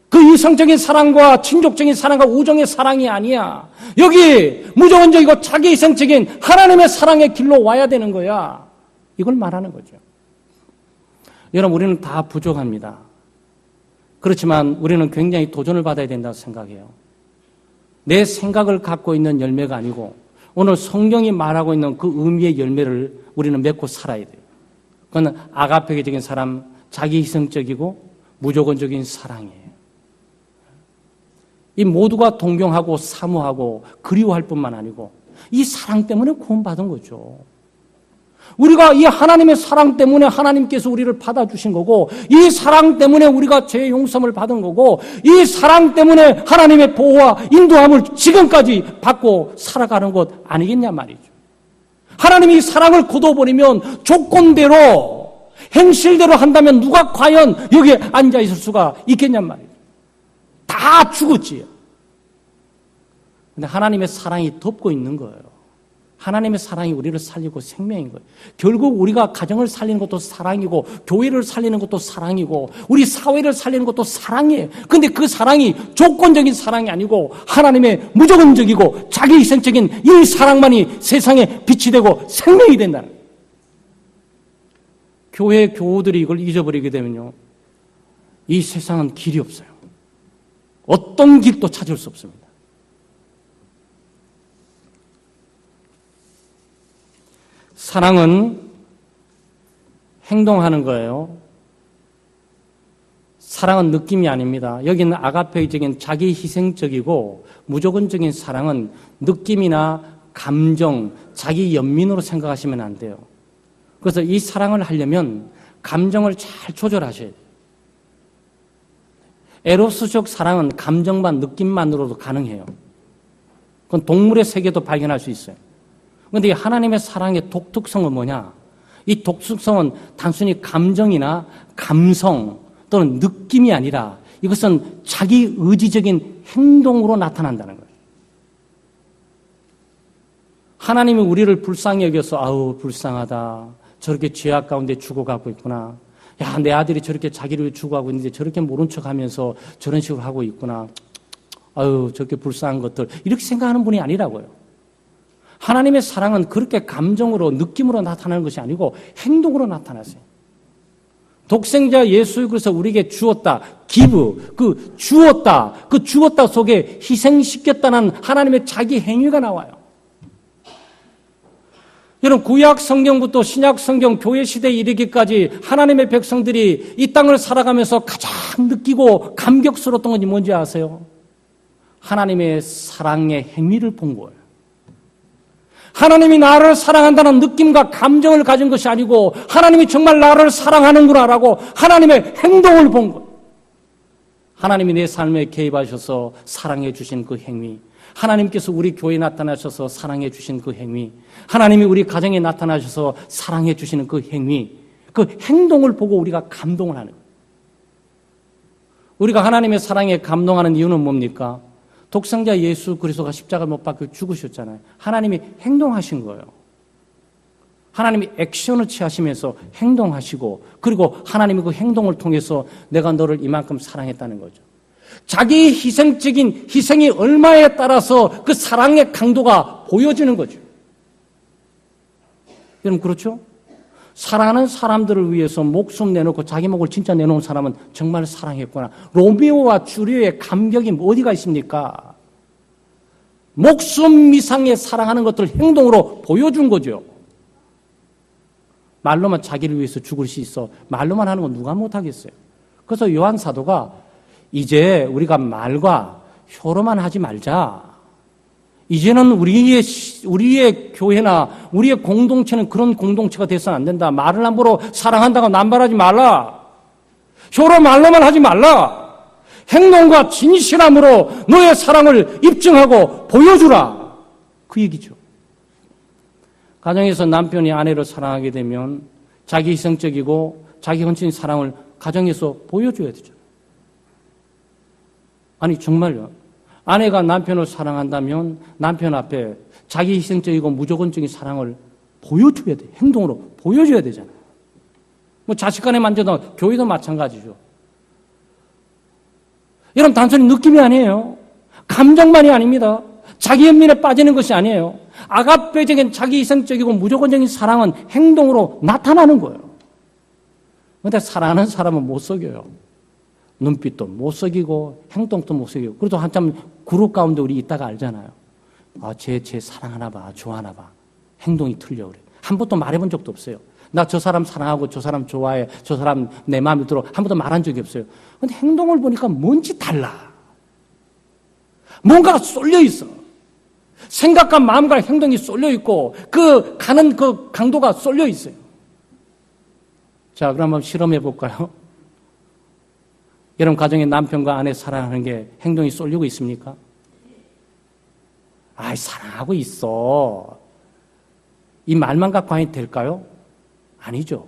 그 이성적인 사랑과 친족적인 사랑과 우정의 사랑이 아니야. 여기 무조건적이고 자기희생적인 하나님의 사랑의 길로 와야 되는 거야. 이걸 말하는 거죠. 여러분, 우리는 다 부족합니다. 그렇지만 우리는 굉장히 도전을 받아야 된다고 생각해요. 내 생각을 갖고 있는 열매가 아니고 오늘 성경이 말하고 있는 그 의미의 열매를 우리는 맺고 살아야 돼요. 그건 아가페적인 사람, 자기희생적이고 무조건적인 사랑이에요. 이 모두가 동경하고 사모하고 그리워할 뿐만 아니고 이 사랑 때문에 구원받은 거죠. 우리가 이 하나님의 사랑 때문에 하나님께서 우리를 받아주신 거고, 이 사랑 때문에 우리가 죄의 용서를 받은 거고, 이 사랑 때문에 하나님의 보호와 인도함을 지금까지 받고 살아가는 것 아니겠냐 말이죠. 하나님이 이 사랑을 거둬버리면 조건대로 행실대로 한다면 누가 과연 여기에 앉아있을 수가 있겠냔 말이에요. 다 죽었지요. 근데 하나님의 사랑이 덮고 있는 거예요. 하나님의 사랑이 우리를 살리고 생명인 거예요. 결국 우리가 가정을 살리는 것도 사랑이고 교회를 살리는 것도 사랑이고 우리 사회를 살리는 것도 사랑이에요. 근데 그 사랑이 조건적인 사랑이 아니고 하나님의 무조건적이고 자기희생적인 이 사랑만이 세상에 빛이 되고 생명이 된다는 거예요. 교회 교우들이 이걸 잊어버리게 되면요, 이 세상은 길이 없어요. 어떤 길도 찾을 수 없습니다. 사랑은 행동하는 거예요. 사랑은 느낌이 아닙니다. 여기는 아가페적인 자기희생적이고 무조건적인 사랑은 느낌이나 감정, 자기 연민으로 생각하시면 안 돼요. 그래서 이 사랑을 하려면 감정을 잘 조절하셔야 돼요. 에로스적 사랑은 감정만, 느낌만으로도 가능해요. 그건 동물의 세계도 발견할 수 있어요. 그런데 이 하나님의 사랑의 독특성은 뭐냐? 이 독특성은 단순히 감정이나 감성 또는 느낌이 아니라 이것은 자기 의지적인 행동으로 나타난다는 거예요. 하나님이 우리를 불쌍히 여겨서 아우 불쌍하다. 저렇게 죄악 가운데 죽어가고 있구나. 야, 내 아들이 저렇게 자기를 위해 죽어가고 있는데 저렇게 모른 척하면서 저런 식으로 하고 있구나. 아유, 저렇게 불쌍한 것들. 이렇게 생각하는 분이 아니라고요. 하나님의 사랑은 그렇게 감정으로, 느낌으로 나타나는 것이 아니고 행동으로 나타나세요. 독생자 예수 그래서 우리에게 주었다. give. 그 주었다 속에 희생시켰다는 하나님의 자기 행위가 나와요. 여러분, 구약 성경부터 신약 성경 교회 시대에 이르기까지 하나님의 백성들이 이 땅을 살아가면서 가장 느끼고 감격스러웠던 것이 뭔지 아세요? 하나님의 사랑의 행위를 본 거예요. 하나님이 나를 사랑한다는 느낌과 감정을 가진 것이 아니고 하나님이 정말 나를 사랑하는구나라고 하나님의 행동을 본 거예요. 하나님이 내 삶에 개입하셔서 사랑해 주신 그 행위, 하나님께서 우리 교회에 나타나셔서 사랑해 주신 그 행위, 하나님이 우리 가정에 나타나셔서 사랑해 주시는 그 행위, 그 행동을 보고 우리가 감동을 하는 거예요. 우리가 하나님의 사랑에 감동하는 이유는 뭡니까? 독생자 예수 그리스도가 십자가 못 박혀 죽으셨잖아요. 하나님이 행동하신 거예요. 하나님이 액션을 취하시면서 행동하시고 그리고 하나님이 그 행동을 통해서 내가 너를 이만큼 사랑했다는 거죠. 자기 희생적인 희생이 얼마에 따라서 그 사랑의 강도가 보여지는 거죠. 여러분 그렇죠? 사랑하는 사람들을 위해서 목숨 내놓고 자기 목을 진짜 내놓은 사람은 정말 사랑했구나. 로미오와 줄리엣의 감격이 어디가 있습니까? 목숨 이상의 사랑하는 것들을 행동으로 보여준 거죠. 말로만 자기를 위해서 죽을 수 있어. 말로만 하는 건 누가 못하겠어요. 그래서 요한 사도가 이제 우리가 말과 혀로만 하지 말자. 이제는 우리의 교회나 우리의 공동체는 그런 공동체가 돼서는 안 된다. 말을 함부로 사랑한다고 남발하지 말라. 서로 말로만 하지 말라. 행동과 진실함으로 너의 사랑을 입증하고 보여주라. 그 얘기죠. 가정에서 남편이 아내를 사랑하게 되면 자기 희생적이고 자기 헌신의 사랑을 가정에서 보여줘야 되죠. 아니 정말요. 아내가 남편을 사랑한다면 남편 앞에 자기 희생적이고 무조건적인 사랑을 보여줘야 돼. 행동으로 보여줘야 되잖아요. 뭐 자식 간에 만져도 교회도 마찬가지죠. 이런 단순히 느낌이 아니에요. 감정만이 아닙니다. 자기 연민에 빠지는 것이 아니에요. 아가페적인 자기 희생적이고 무조건적인 사랑은 행동으로 나타나는 거예요. 그런데 사랑하는 사람은 못 속여요. 눈빛도 못 속이고 행동도 못 속이고. 그래도 한참 그룹 가운데 우리 있다가 알잖아요. 아, 쟤 사랑하나 봐, 좋아하나 봐. 행동이 틀려 그래. 한 번도 말해본 적도 없어요. 나 저 사람 사랑하고 저 사람 좋아해, 저 사람 내 마음에 들어 한 번도 말한 적이 없어요. 그런데 행동을 보니까 뭔지 달라. 뭔가가 쏠려 있어. 생각과 마음과 행동이 쏠려 있고 그 가는 그 강도가 쏠려 있어요. 자, 그럼 한번 실험해 볼까요? 여러분 가정에 남편과 아내 사랑하는 게 행동이 쏠리고 있습니까? 아이, 사랑하고 있어. 이 말만 갖고 하면 될까요? 아니죠.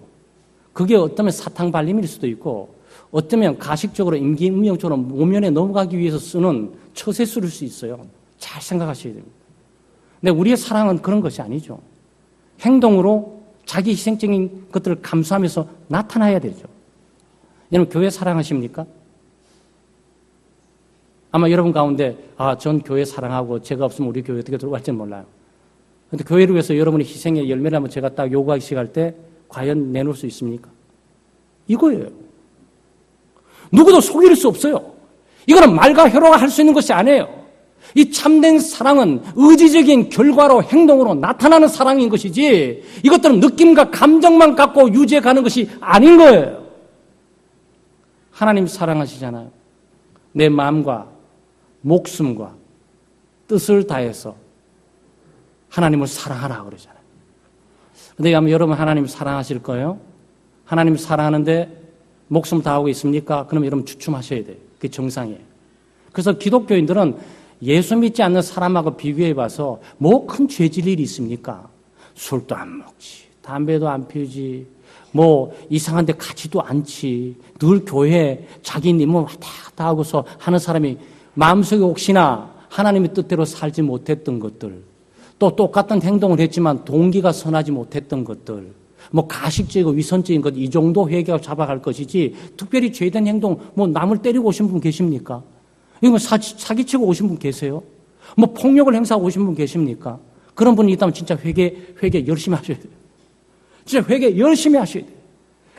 그게 어쩌면 사탕 발림일 수도 있고 어쩌면 가식적으로 임기응명처럼 모면에 넘어가기 위해서 쓰는 처세술일 수 있어요. 잘 생각하셔야 됩니다. 근데 우리의 사랑은 그런 것이 아니죠. 행동으로 자기 희생적인 것들을 감수하면서 나타나야 되죠. 여러분 교회 사랑하십니까? 아마 여러분 가운데 전 교회 사랑하고 제가 없으면 우리 교회 어떻게 들어갈지는 몰라요. 그런데 교회를 위해서 여러분이 희생의 열매를 한번 제가 딱 요구하기 시작할 때 과연 내놓을 수 있습니까? 이거예요. 누구도 속일 수 없어요. 이거는 말과 혀로가 할 수 있는 것이 아니에요. 이 참된 사랑은 의지적인 결과로 행동으로 나타나는 사랑인 것이지 이것들은 느낌과 감정만 갖고 유지해 가는 것이 아닌 거예요. 하나님 사랑하시잖아요. 내 마음과 목숨과 뜻을 다해서 하나님을 사랑하라 그러잖아요. 근데 아마 여러분 하나님 사랑하실 거예요? 하나님 사랑하는데 목숨 다하고 있습니까? 그럼 여러분 주춤하셔야 돼요. 그게 정상이에요. 그래서 기독교인들은 예수 믿지 않는 사람하고 비교해 봐서 뭐 큰 죄질 일이 있습니까? 술도 안 먹지, 담배도 안 피우지, 뭐 이상한 데 가지도 않지, 늘 교회 자기 님은 왔다 갔다 하고서 하는 사람이 마음속에 혹시나 하나님의 뜻대로 살지 못했던 것들, 또 똑같은 행동을 했지만 동기가 선하지 못했던 것들, 뭐 가식적이고 위선적인 것, 이 정도 회개하고 잡아갈 것이지 특별히 죄된 행동, 뭐 남을 때리고 오신 분 계십니까? 이거 뭐 사기치고 오신 분 계세요? 뭐 폭력을 행사하고 오신 분 계십니까? 그런 분이 있다면 진짜 회개 열심히 하셔야 돼요. 진짜 회개 열심히 하셔야 돼요.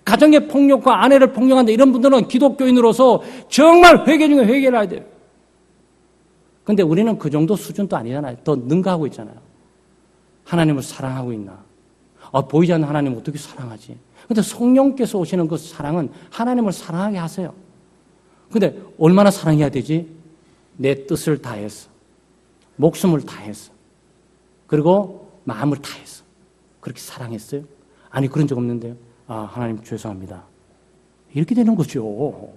가정의 폭력과 아내를 폭력한다 이런 분들은 기독교인으로서 정말 회개 중에 회개를 해야 돼요. 근데 우리는 그 정도 수준도 아니잖아요. 더 능가하고 있잖아요. 하나님을 사랑하고 있나? 보이지 않는 하나님을 어떻게 사랑하지? 근데 성령께서 오시는 그 사랑은 하나님을 사랑하게 하세요. 근데 얼마나 사랑해야 되지? 내 뜻을 다해서, 목숨을 다해서, 그리고 마음을 다해서 그렇게 사랑했어요? 아니 그런 적 없는데요. 하나님 죄송합니다. 이렇게 되는 거죠.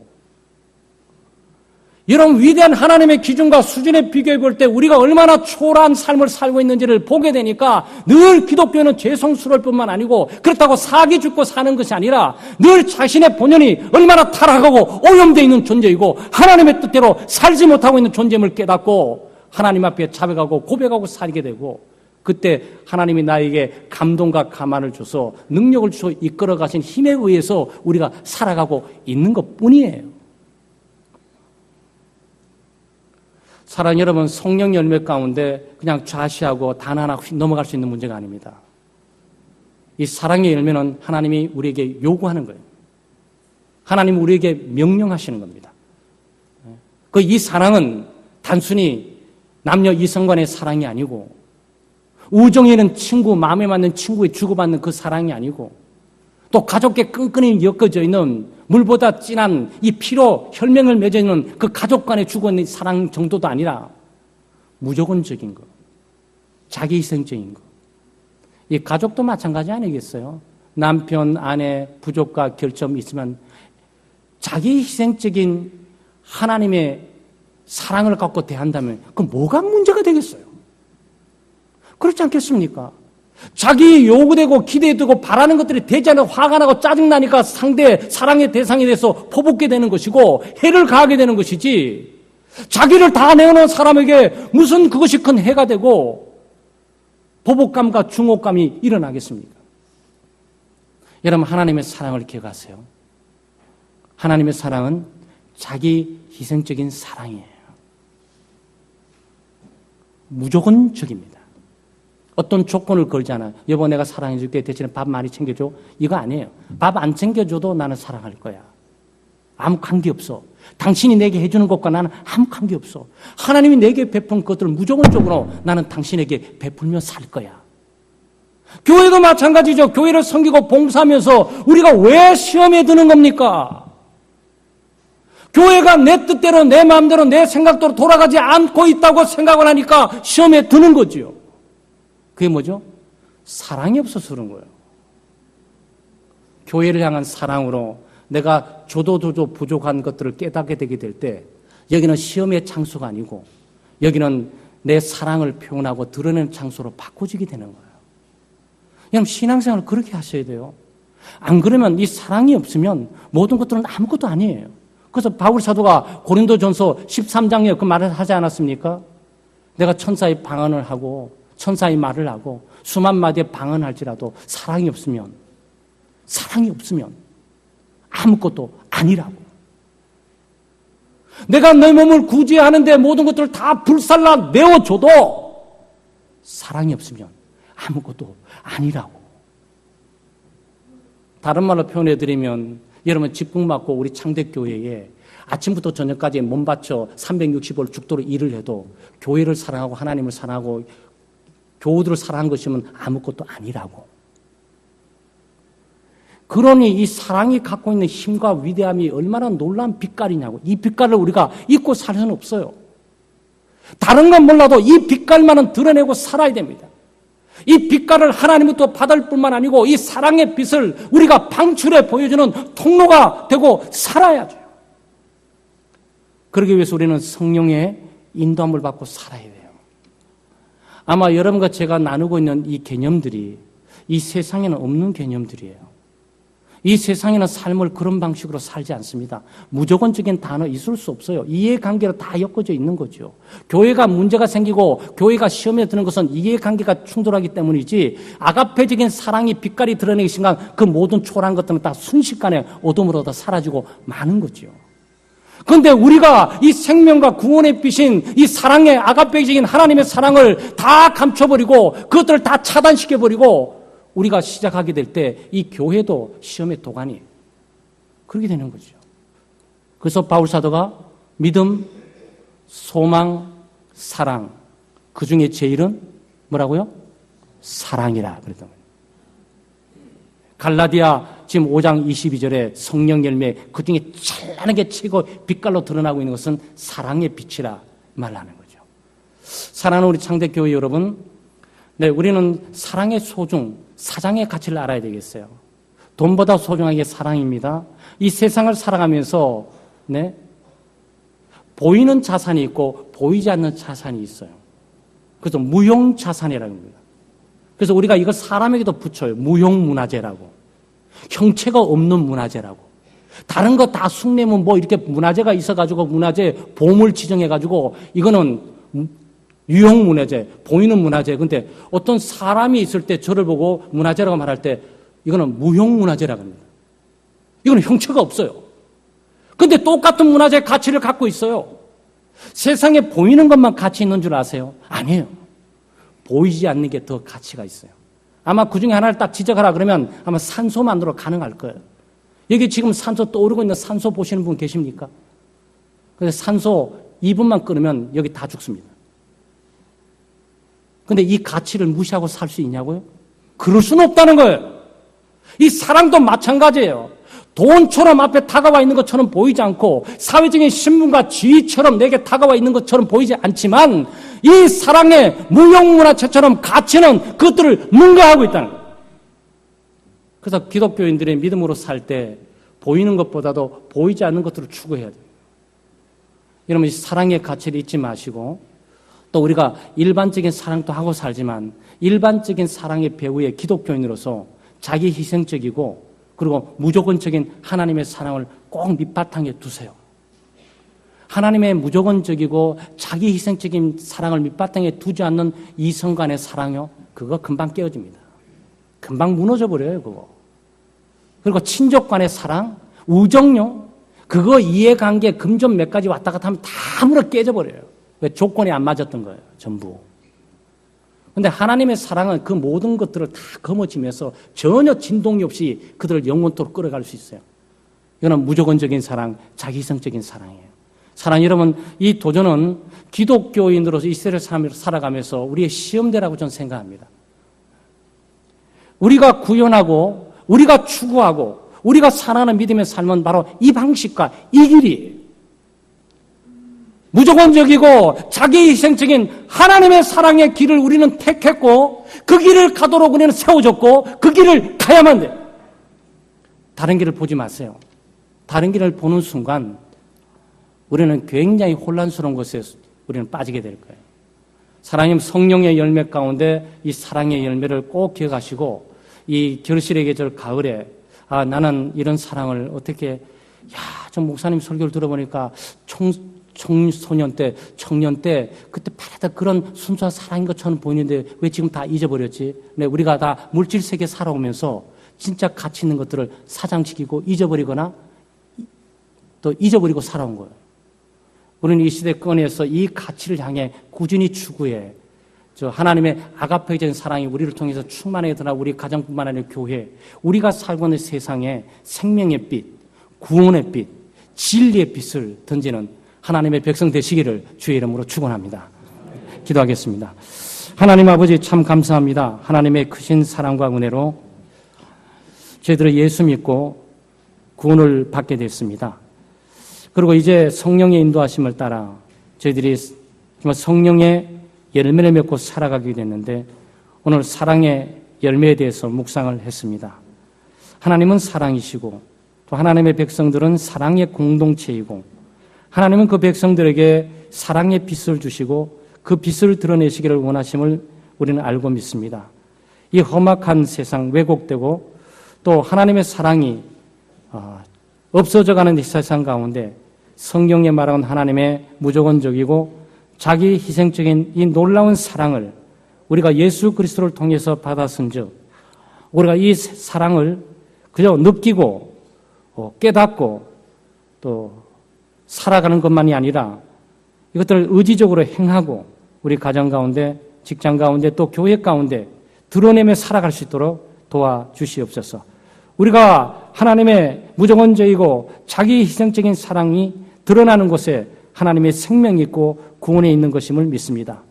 이런 위대한 하나님의 기준과 수준에 비교해 볼 때 우리가 얼마나 초라한 삶을 살고 있는지를 보게 되니까 늘 기독교는 죄송스러울 뿐만 아니고 그렇다고 사기 죽고 사는 것이 아니라 늘 자신의 본연이 얼마나 타락하고 오염되어 있는 존재이고 하나님의 뜻대로 살지 못하고 있는 존재임을 깨닫고 하나님 앞에 자백하고 고백하고 살게 되고 그때 하나님이 나에게 감동과 감화를 줘서 능력을 주어 이끌어 가신 힘에 의해서 우리가 살아가고 있는 것뿐이에요. 사랑 여러분, 성령 열매 가운데 그냥 좌시하고 단 하나 넘어갈 수 있는 문제가 아닙니다. 이 사랑의 열매는 하나님이 우리에게 요구하는 거예요. 하나님이 우리에게 명령하시는 겁니다. 이 사랑은 단순히 남녀 이성 간의 사랑이 아니고 우정에는 친구, 마음에 맞는 친구에 주고받는 그 사랑이 아니고 또 가족께 끈끈이 엮어져 있는 물보다 진한 이 피로 혈맹을 맺어 있는 그 가족 간에 주고 있는 사랑 정도도 아니라 무조건적인 거, 자기 희생적인 거. 이 가족도 마찬가지 아니겠어요? 남편, 아내, 부족과 결점이 있으면 자기 희생적인 하나님의 사랑을 갖고 대한다면 그 뭐가 문제가 되겠어요? 그렇지 않겠습니까? 자기 요구되고 기대되고 바라는 것들이 되지 않아 화가 나고 짜증나니까 상대 사랑의 대상에 대해서 퍼붓게 되는 것이고 해를 가하게 되는 것이지, 자기를 다 내어놓은 사람에게 무슨 그것이 큰 해가 되고 보복감과 중옥감이 일어나겠습니까? 여러분, 하나님의 사랑을 기억하세요. 하나님의 사랑은 자기 희생적인 사랑이에요. 무조건적입니다. 어떤 조건을 걸지 않아요. 여보, 내가 사랑해줄게. 대신에 밥 많이 챙겨줘. 이거 아니에요. 밥 안 챙겨줘도 나는 사랑할 거야. 아무 관계없어. 당신이 내게 해주는 것과 나는 아무 관계없어. 하나님이 내게 베푼 것들을 무조건적으로 나는 당신에게 베풀며 살 거야. 교회도 마찬가지죠. 교회를 섬기고 봉사하면서 우리가 왜 시험에 드는 겁니까? 교회가 내 뜻대로 내 마음대로 내 생각대로 돌아가지 않고 있다고 생각을 하니까 시험에 드는 거지요. 그게 뭐죠? 사랑이 없어서 그런 거예요. 교회를 향한 사랑으로 내가 조도조도 부족한 것들을 깨닫게 되게 될 때 여기는 시험의 장소가 아니고 여기는 내 사랑을 표현하고 드러내는 장소로 바꿔지게 되는 거예요. 여러분, 신앙생활을 그렇게 하셔야 돼요. 안 그러면 이 사랑이 없으면 모든 것들은 아무것도 아니에요. 그래서 바울 사도가 고린도전서 13장에 그 말을 하지 않았습니까? 내가 천사의 방언을 하고 천사의 말을 하고 수만 마디의 방언할지라도 사랑이 없으면 아무것도 아니라고. 내가 내 몸을 구제하는데 모든 것들을 다 불살라 내어줘도 사랑이 없으면 아무것도 아니라고. 다른 말로 표현해드리면 여러분, 집궁맞고 우리 창대교회에 아침부터 저녁까지 몸 바쳐 365일 죽도록 일을 해도 교회를 사랑하고 하나님을 사랑하고 교우들을 사랑한 것이면 아무것도 아니라고. 그러니 이 사랑이 갖고 있는 힘과 위대함이 얼마나 놀라운 빛깔이냐고. 이 빛깔을 우리가 잊고 살 수는 없어요. 다른 건 몰라도 이 빛깔만은 드러내고 살아야 됩니다. 이 빛깔을 하나님부터 받을 뿐만 아니고 이 사랑의 빛을 우리가 방출해 보여주는 통로가 되고 살아야죠. 그러기 위해서 우리는 성령의 인도함을 받고 살아야 돼요. 아마 여러분과 제가 나누고 있는 이 개념들이 이 세상에는 없는 개념들이에요. 이 세상에는 삶을 그런 방식으로 살지 않습니다. 무조건적인 단어 있을 수 없어요. 이해관계로 다 엮어져 있는 거죠. 교회가 문제가 생기고 교회가 시험에 드는 것은 이해관계가 충돌하기 때문이지, 아가페적인 사랑이 빛깔이 드러내기 순간 그 모든 초라한 것들은 다 순식간에 어둠으로 다 사라지고 마는 거죠. 그런데 우리가 이 생명과 구원의 빛인 이 사랑의 아가페적인 하나님의 사랑을 다 감춰버리고 그것들을 다 차단시켜버리고 우리가 시작하게 될 때 이 교회도 시험의 도가니 그렇게 되는 거죠. 그래서 바울 사도가 믿음, 소망, 사랑, 그 중에 제일은 뭐라고요? 사랑이라 그랬던 거예요. 갈라디아 지금 5장 22절에 성령 열매 그 중에 찬란하게 최고 빛깔로 드러나고 있는 것은 사랑의 빛이라 말하는 거죠. 사랑하는 우리 창대교회 여러분, 네, 우리는 사랑의 소중, 사랑의 가치를 알아야 되겠어요. 돈보다 소중한 게 사랑입니다. 이 세상을 살아가면서 네, 보이는 자산이 있고 보이지 않는 자산이 있어요. 그래서 무용자산이라고 합니다. 그래서 우리가 이걸 사람에게도 붙여요. 무용문화재라고. 형체가 없는 문화재라고. 다른 거 다 숭례문 뭐 이렇게 문화재가 있어가지고 문화재 보물 지정해가지고 이거는 유형문화재, 보이는 문화재. 근데 어떤 사람이 있을 때 저를 보고 문화재라고 말할 때 이거는 무형문화재라고 합니다. 이거는 형체가 없어요. 근데 똑같은 문화재 가치를 갖고 있어요. 세상에 보이는 것만 가치 있는 줄 아세요? 아니에요. 보이지 않는 게 더 가치가 있어요. 아마 그 중에 하나를 딱 지적하라 그러면 아마 산소만으로 가능할 거예요. 여기 지금 산소 떠오르고 있는 산소 보시는 분 계십니까? 그래서 산소 2분만 끊으면 여기 다 죽습니다. 근데 이 가치를 무시하고 살 수 있냐고요? 그럴 수는 없다는 거예요. 이 사랑도 마찬가지예요. 돈처럼 앞에 다가와 있는 것처럼 보이지 않고 사회적인 신분과 지위처럼 내게 다가와 있는 것처럼 보이지 않지만 이 사랑의 무형문화체처럼 가치는 그것들을 능가하고 있다는 거예요. 그래서 기독교인들의 믿음으로 살 때 보이는 것보다도 보이지 않는 것들을 추구해야 돼요. 여러분, 이 사랑의 가치를 잊지 마시고, 또 우리가 일반적인 사랑도 하고 살지만 일반적인 사랑의 배후에 기독교인으로서 자기 희생적이고 그리고 무조건적인 하나님의 사랑을 꼭 밑바탕에 두세요. 하나님의 무조건적이고 자기 희생적인 사랑을 밑바탕에 두지 않는 이성 간의 사랑요, 그거 금방 깨어집니다. 금방 무너져 버려요, 그거. 그리고 친족 간의 사랑, 우정요, 그거 이해관계 금전 몇 가지 왔다 갔다 하면 다 물어 깨져 버려요. 왜? 조건이 안 맞았던 거예요, 전부. 근데 하나님의 사랑은 그 모든 것들을 다 거머쥐면서 전혀 진동이 없이 그들을 영원토록 끌어갈 수 있어요. 이거는 무조건적인 사랑, 자기희생적인 사랑이에요. 사랑 여러분, 이 도전은 기독교인으로서 이 세대를 살아가면서 우리의 시험대라고 저는 생각합니다. 우리가 구현하고 우리가 추구하고 우리가 사랑하는 믿음의 삶은 바로 이 방식과 이 길이에요. 무조건적이고 자기희생적인 하나님의 사랑의 길을 우리는 택했고 그 길을 가도록 우리는 세워졌고 그 길을 가야만 돼요. 다른 길을 보지 마세요. 다른 길을 보는 순간 우리는 굉장히 혼란스러운 것에 우리는 빠지게 될 거예요. 사랑님, 성령의 열매 가운데 이 사랑의 열매를 꼭 기억하시고 이 결실의 계절 가을에 나는 이런 사랑을 어떻게 저 목사님 설교를 들어보니까 청소년 때, 청년 때 그때 바라다 그런 순수한 사랑인 것처럼 보이는데 왜 지금 다 잊어버렸지? 네, 우리가 다 물질 세계 살아오면서 진짜 가치 있는 것들을 사장시키고 잊어버리거나 또 잊어버리고 살아온 거예요. 우리는 이 시대권에서 이 가치를 향해 꾸준히 추구해. 하나님의 아가페적인 사랑이 우리를 통해서 충만하게 드러나 우리 가정뿐만 아니라 교회, 우리가 살고 있는 세상에 생명의 빛, 구원의 빛, 진리의 빛을 던지는 하나님의 백성 되시기를 주의 이름으로 축원합니다. 기도하겠습니다. 하나님 아버지 참 감사합니다. 하나님의 크신 사랑과 은혜로 저희들은 예수 믿고 구원을 받게 됐습니다. 그리고 이제 성령의 인도하심을 따라 저희들이 정말 성령의 열매를 맺고 살아가게 됐는데 오늘 사랑의 열매에 대해서 묵상을 했습니다. 하나님은 사랑이시고 또 하나님의 백성들은 사랑의 공동체이고 하나님은 그 백성들에게 사랑의 빛을 주시고 그 빛을 드러내시기를 원하심을 우리는 알고 믿습니다. 이 험악한 세상, 왜곡되고 또 하나님의 사랑이 없어져가는 이 세상 가운데 성경에 말하는 하나님의 무조건적이고 자기 희생적인 이 놀라운 사랑을 우리가 예수 그리스도를 통해서 받았은즉 우리가 이 사랑을 그저 느끼고 깨닫고 또 살아가는 것만이 아니라 이것들을 의지적으로 행하고 우리 가정 가운데, 직장 가운데 또 교회 가운데 드러내며 살아갈 수 있도록 도와주시옵소서. 우리가 하나님의 무조건적이고 자기 희생적인 사랑이 드러나는 곳에 하나님의 생명이 있고 구원에 있는 것임을 믿습니다.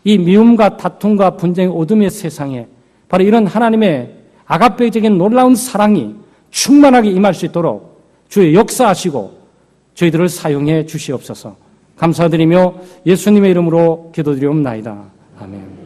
이 미움과 다툼과 분쟁의 어둠의 세상에 바로 이런 하나님의 아가페적인 놀라운 사랑이 충만하게 임할 수 있도록 주의 역사하시고 저희들을 사용해 주시옵소서. 감사드리며 예수님의 이름으로 기도드리옵나이다. 아멘.